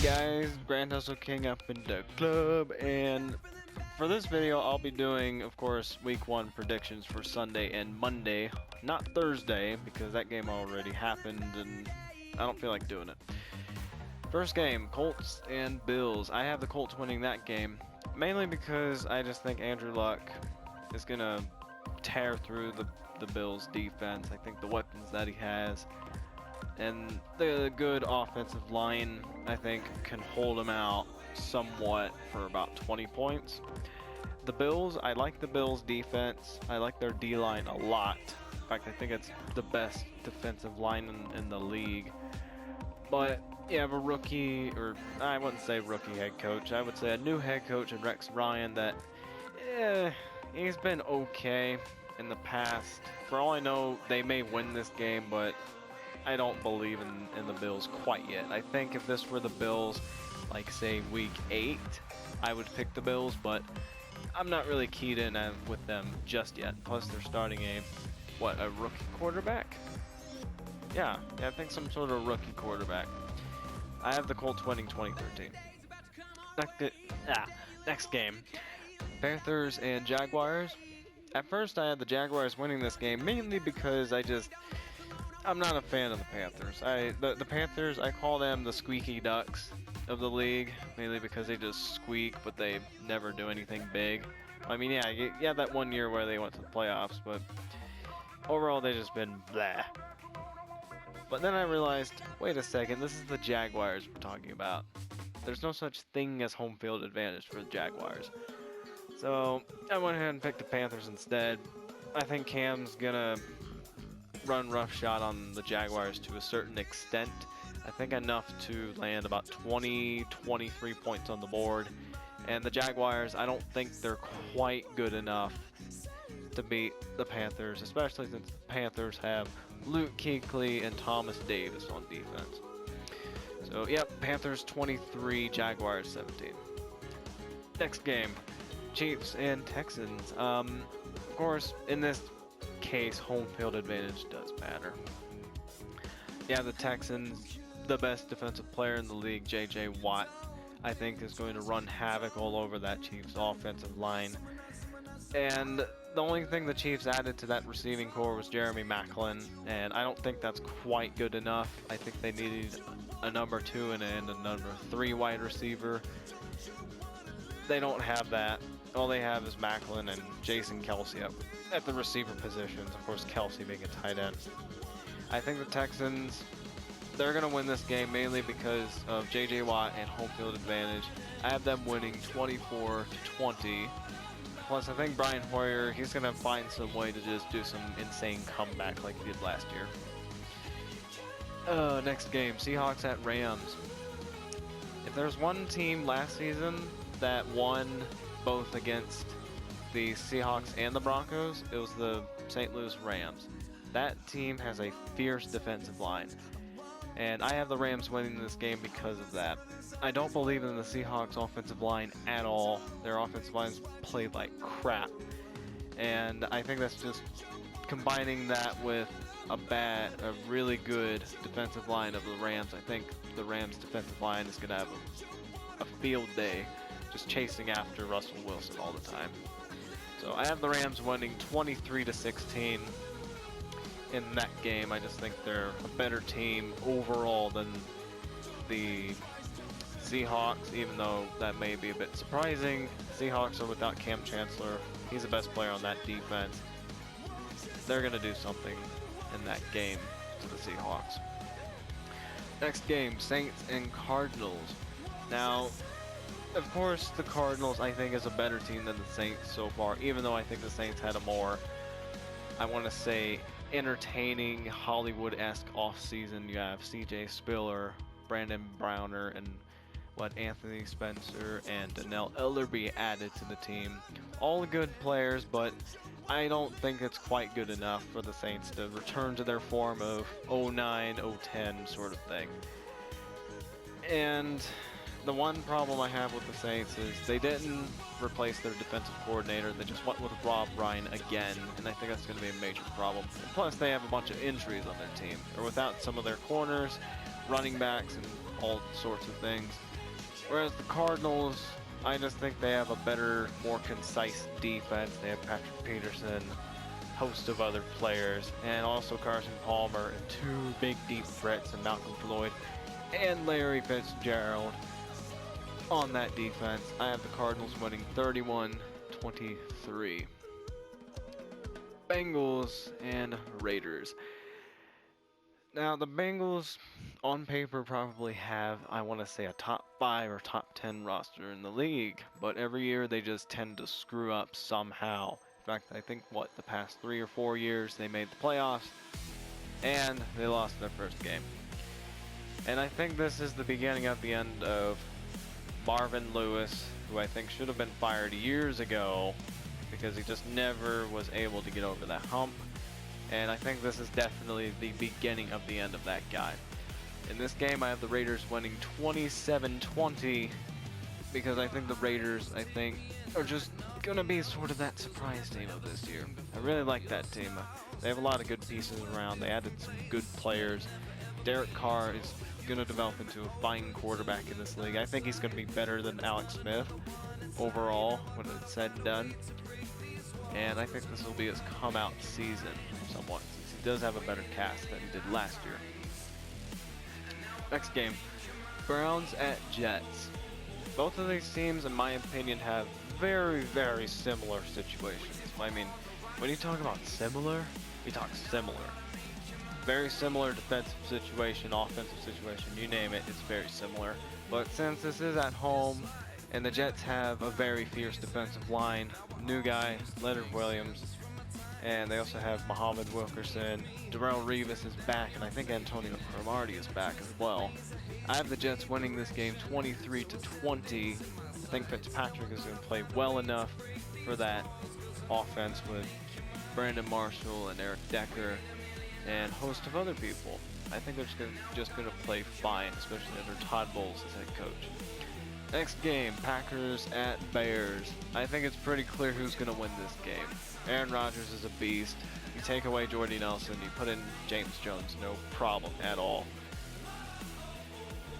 guys, Grand Hustle King up in the club, and for this video I'll be doing, of course, week 1 predictions for Sunday and Monday, not Thursday, because that game already happened and I don't feel like doing it. First game, Colts and Bills. I have the Colts winning that game, mainly because I just think Andrew Luck is gonna tear through the Bills defense. I think the weapons that he has and the good offensive line, I think, can hold him out somewhat for about 20 points. The Bills, I like the Bills defense. I like their D-line a lot. In fact, I think it's the best defensive line in the league. But you have a rookie, or I wouldn't say rookie head coach. I would say a new head coach in Rex Ryan that, he's been okay in the past. For all I know, they may win this game, but I don't believe in the Bills quite yet. I think if this were the Bills, like say week 8, I would pick the Bills, but I'm not really keyed in with them just yet. Plus they're starting a rookie quarterback? Yeah, I think some sort of rookie quarterback. I have the Colts winning 2013. Next game, Panthers and Jaguars. At first I had the Jaguars winning this game, mainly because I'm not a fan of the Panthers. The Panthers, I call them the squeaky ducks of the league, mainly because they just squeak, but they never do anything big. I mean, yeah, that one year where they went to the playoffs, but overall they just been blah. But then I realized, wait a second, this is the Jaguars we're talking about. There's no such thing as home field advantage for the Jaguars. So I went ahead and picked the Panthers instead. I think Cam's gonna run roughshod on the Jaguars to a certain extent. I think enough to land about 23 points on the board. And the Jaguars, I don't think they're quite good enough to beat the Panthers, especially since the Panthers have Luke Kuechly and Thomas Davis on defense. So, yep, Panthers 23, Jaguars 17. Next game, Chiefs and Texans. Of course, in this case, home field advantage does matter. Yeah, the Texans, the best defensive player in the league, J.J. Watt, I think is going to run havoc all over that Chiefs offensive line. And the only thing the Chiefs added to that receiving core was Jeremy Maclin, and I don't think that's quite good enough. I think they needed a number 2 and a number 3 wide receiver. They don't have that. All they have is Maclin and Jason Kelce up at the receiver positions. Of course, Kelce being a tight end. I think the Texans, they're going to win this game mainly because of J.J. Watt and home field advantage. I have them winning 24-20. Plus, I think Brian Hoyer, he's going to find some way to just do some insane comeback like he did last year. Next game, Seahawks at Rams. If there's one team last season that won both against the Seahawks and the Broncos, it was the St. Louis Rams. That team has a fierce defensive line, and I have the Rams winning this game because of that. I don't believe in the Seahawks offensive line at all. Their offensive lines played like crap, and I think that's just combining that with a really good defensive line of the Rams. I think the Rams defensive line is going to have a field day, just chasing after Russell Wilson all the time. So I have the Rams winning 23-16 in that game. I just think they're a better team overall than the Seahawks, even though that may be a bit surprising. Seahawks are without Cam Chancellor. He's the best player on that defense. They're going to do something in that game to the Seahawks. Next game, Saints and Cardinals. Now, of course, the Cardinals, I think, is a better team than the Saints so far, even though I think the Saints had a more, I want to say, entertaining, Hollywood-esque offseason. You have C.J. Spiller, Brandon Browner, and Anthony Spencer and Donnell Ellerbe added to the team. All good players, but I don't think it's quite good enough for the Saints to return to their form of 09, 010 sort of thing. And the one problem I have with the Saints is they didn't replace their defensive coordinator. They just went with Rob Ryan again, and I think that's going to be a major problem. And plus, they have a bunch of injuries on their team. They're without some of their corners, running backs, and all sorts of things. Whereas the Cardinals, I just think they have a better, more concise defense. They have Patrick Peterson, host of other players, and also Carson Palmer, and two big deep threats in Malcolm Floyd and Larry Fitzgerald on that defense. I have the Cardinals winning 31-23. Bengals and Raiders. Now, the Bengals, on paper, probably have, I want to say, a top 5 or top 10 roster in the league, but every year they just tend to screw up somehow. In fact, I think, the past 3 or 4 years they made the playoffs, and they lost their first game. And I think this is the beginning of the end of Marvin Lewis, who I think should have been fired years ago, because he just never was able to get over that hump. And I think this is definitely the beginning of the end of that guy. In this game, I have the Raiders winning 27-20 because I think the Raiders, are just going to be sort of that surprise team of this year. I really like that team. They have a lot of good pieces around. They added some good players. Derek Carr is going to develop into a fine quarterback in this league. I think he's going to be better than Alex Smith overall when it's said and done. And I think this will be his come-out season somewhat, since he does have a better cast than he did last year. Next game, Browns at Jets. Both of these teams, in my opinion, have very, very similar situations. I mean, when you talk about similar, we talk similar. Very similar defensive situation, offensive situation, you name it, it's very similar. But since this is at home, and the Jets have a very fierce defensive line, new guy, Leonard Williams, and they also have Muhammad Wilkerson. Darrelle Revis is back, and I think Antonio Cromartie is back as well. I have the Jets winning this game 23-20. I think Fitzpatrick is going to play well enough for that offense with Brandon Marshall and Eric Decker and a host of other people. I think they're just going to play fine, especially under Todd Bowles as head coach. Next game, Packers at Bears. I think it's pretty clear who's going to win this game. Aaron Rodgers is a beast. You take away Jordy Nelson, you put in James Jones, no problem at all.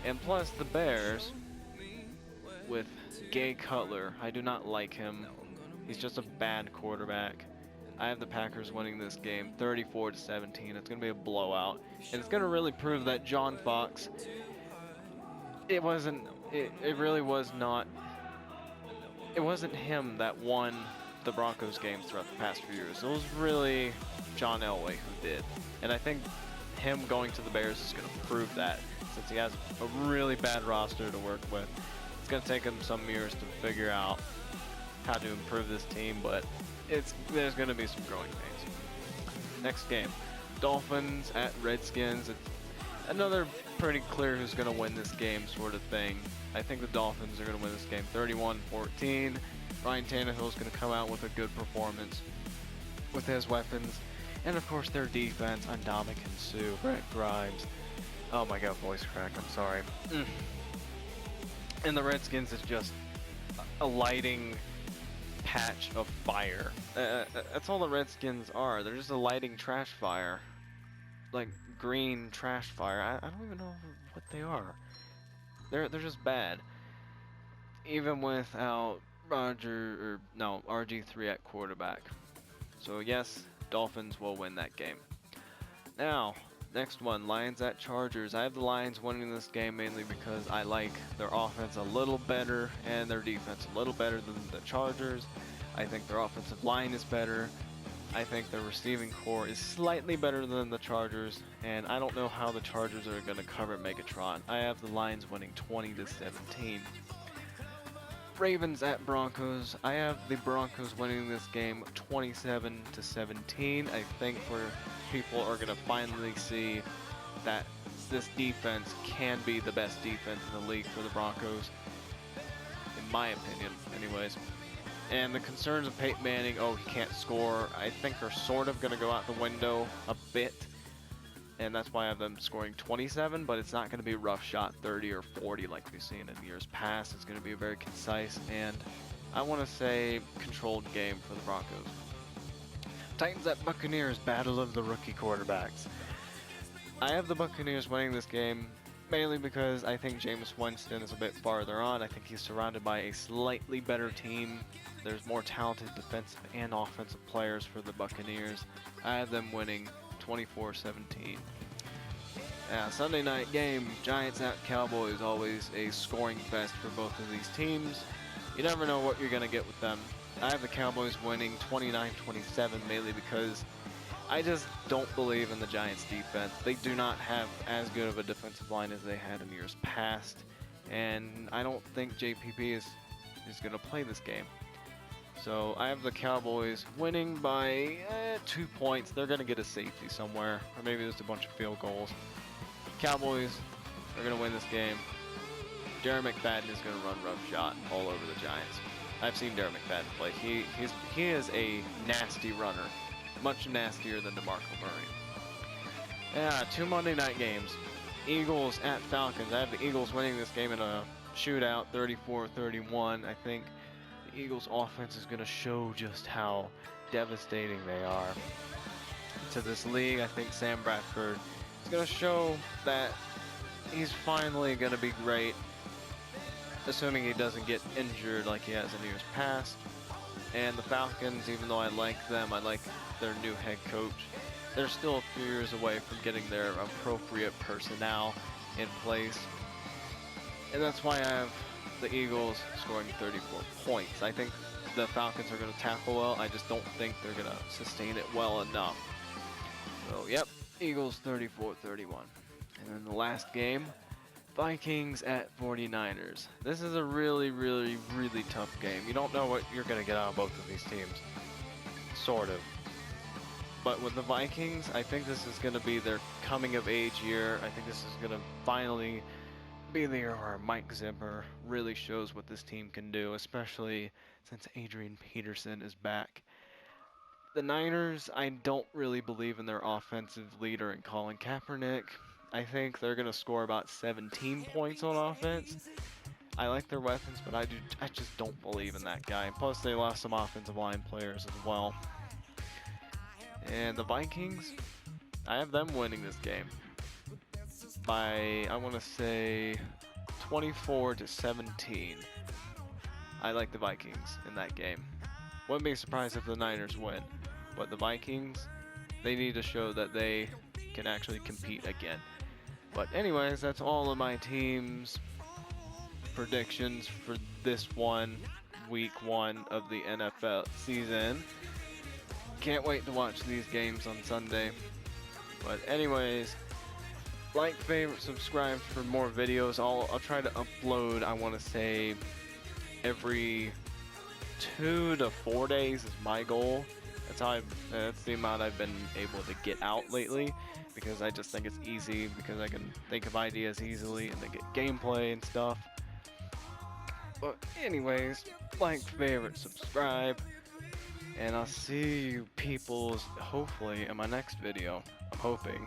And plus the Bears, with Gay Cutler, I do not like him. He's just a bad quarterback. I have the Packers winning this game 34-17. It's going to be a blowout. And it's going to really prove that John Fox, it really was not, it wasn't him that won the Broncos games throughout the past few years. It was really John Elway who did. And I think him going to the Bears is going to prove that, since he has a really bad roster to work with. It's going to take him some years to figure out how to improve this team, but there's going to be some growing pains. Next game, Dolphins at Redskins. It's another pretty clear who's going to win this game sort of thing. I think the Dolphins are going to win this game 31-14. Ryan Tannehill is going to come out with a good performance with his weapons. And of course their defense, Ndamukong Suh, Brett Grimes. Oh my god, voice crack, I'm sorry. And the Redskins is just a lighting patch of fire. That's all the Redskins are. They're just a lighting trash fire. Like green trash fire. I don't even know what they are. They're just bad. Even without RG3 at quarterback. So yes, Dolphins will win that game. Now, next one, Lions at Chargers. I have the Lions winning this game mainly because I like their offense a little better and their defense a little better than the Chargers. I think their offensive line is better. I think their receiving core is slightly better than the Chargers, and I don't know how the Chargers are going to cover Megatron. I have the Lions winning 20-17. Ravens at Broncos. I have the Broncos winning this game 27-17. I think people are going to finally see that this defense can be the best defense in the league for the Broncos, in my opinion, anyways. And the concerns of Peyton Manning, he can't score, I think are sort of going to go out the window a bit. And that's why I have them scoring 27, but it's not going to be rough shot 30 or 40 like we've seen in years past. It's going to be a very concise and, I want to say, controlled game for the Broncos. Titans at Buccaneers, battle of the rookie quarterbacks. I have the Buccaneers winning this game mainly because I think Jameis Winston is a bit farther on. I think he's surrounded by a slightly better team. There's more talented defensive and offensive players for the Buccaneers. I have them winning 24-17. Yeah, Sunday night game, Giants at Cowboys, always a scoring fest for both of these teams. You never know what you're going to get with them. I have the Cowboys winning 29-27, mainly because I just don't believe in the Giants defense. They do not have as good of a defensive line as they had in years past, and I don't think JPP is going to play this game. So I have the Cowboys winning by 2 points. They're going to get a safety somewhere, or maybe just a bunch of field goals. Cowboys are going to win this game. Darren McFadden is going to run roughshod all over the Giants. I've seen Darren McFadden play. He is a nasty runner, much nastier than DeMarco Murray. Yeah, 2 Monday night games. Eagles at Falcons. I have the Eagles winning this game in a shootout, 34-31. I think the Eagles offense is going to show just how devastating they are to this league. I think Sam Bradford is going to show that he's finally going to be great, assuming he doesn't get injured like he has in years past. And the Falcons, even though I like them, I like their new head coach, they're still a few years away from getting their appropriate personnel in place. And that's why I have the Eagles scoring 34 points. I think the Falcons are going to tackle well. I just don't think they're going to sustain it well enough. So, yep, Eagles 34-31. And then the last game, Vikings at 49ers. This is a really, really, really tough game. You don't know what you're going to get out of both of these teams. Sort of. But with the Vikings, I think this is going to be their coming-of-age year. I think this is going to finally be the year where Mike Zimmer really shows what this team can do, especially since Adrian Peterson is back. The Niners, I don't really believe in their offensive leader in Colin Kaepernick. I think they're going to score about 17 points on offense. I like their weapons, but I just don't believe in that guy. Plus, they lost some offensive line players as well. And the Vikings, I have them winning this game by, I want to say, 24-17. I like the Vikings in that game. Wouldn't be surprised if the Niners win, but the Vikings, they need to show that they can actually compete again. But anyways, that's all of my teams' predictions for this week one of the NFL season. Can't wait to watch these games on Sunday. But anyways, like, favorite, subscribe for more videos. I'll try to upload, I want to say, every 2 to 4 days is my goal. That's the amount I've been able to get out lately, because I just think it's easy, because I can think of ideas easily and then get gameplay and stuff. But anyways, like, favorite, subscribe, and I'll see you peoples hopefully in my next video. I'm hoping.